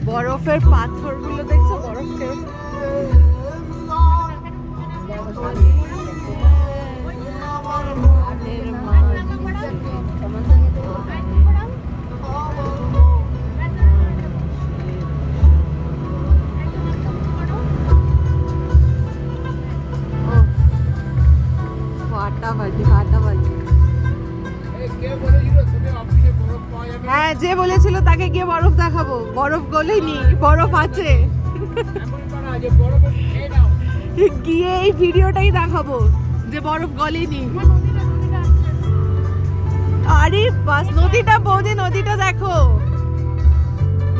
বরফের পাথরগুলো দেখছো, বরফের হ্যাঁ, যে বলেছিল তাকে গিয়ে বরফ দেখাবো। বরফ গলেনি, বরফ আছে। গিয়ে এই ভিডিওটাই দেখাবো যে বরফ গলেনি। আরে বাস, নদীটা বৌদি, নদীটা দেখো,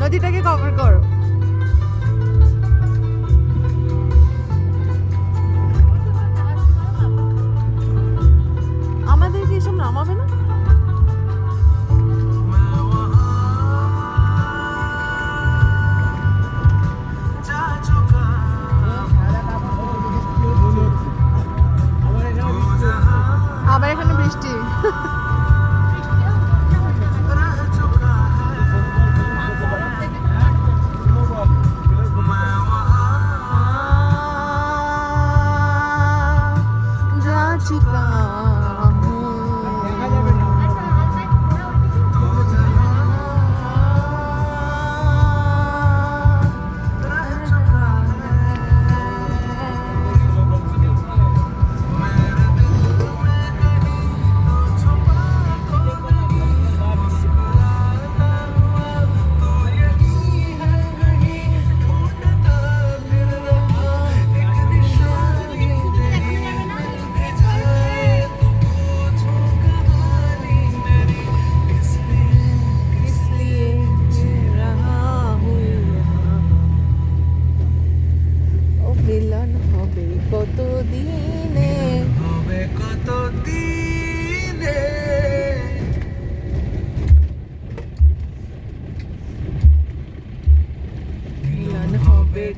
নদীটাকে কভার করো। আমাদেরকে এসব নামাবে না? আবার এখানে বৃষ্টি।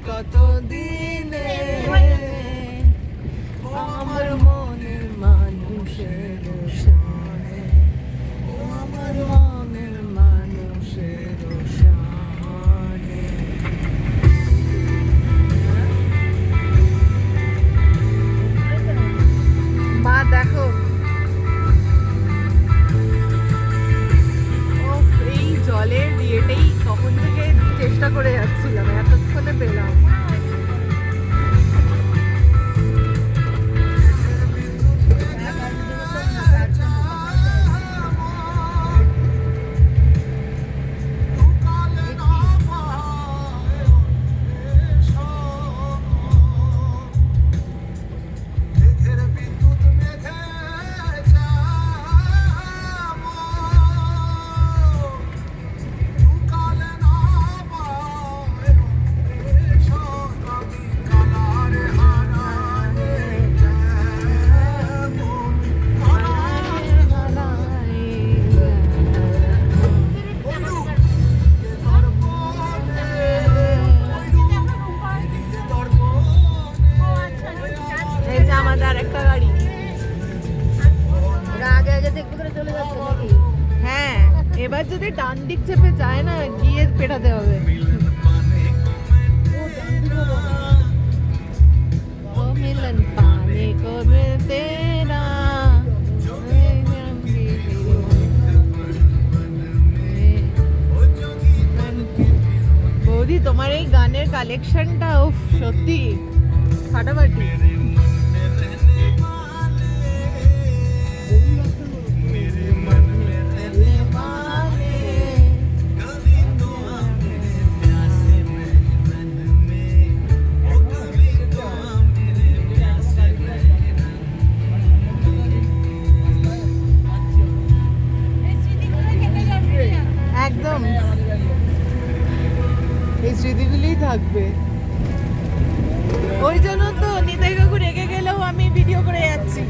কত দিনে আমার মনের মানুষের সনে, আমার মনের মানুষের সনে। মা দেখো, এই জলের বিয়েটাই কখন থেকে চেষ্টা করে যাচ্ছিলাম, এতক্ষণে পেলাম। হ্যাঁ, এবার যদি ডান দিক চেপে যায় না, গিয়ে পেটাতে হবে। ও মিলন পানে কবে তেরা, বৌদি তোমার এই গানের কালেকশনটা উফ সত্যি ফাটাফাটি। একদম এই স্মৃতিগুলোই থাকবে। ওই জন্য তো নিতাই কাকু রেগে গেলেও আমি ভিডিও করে যাচ্ছি।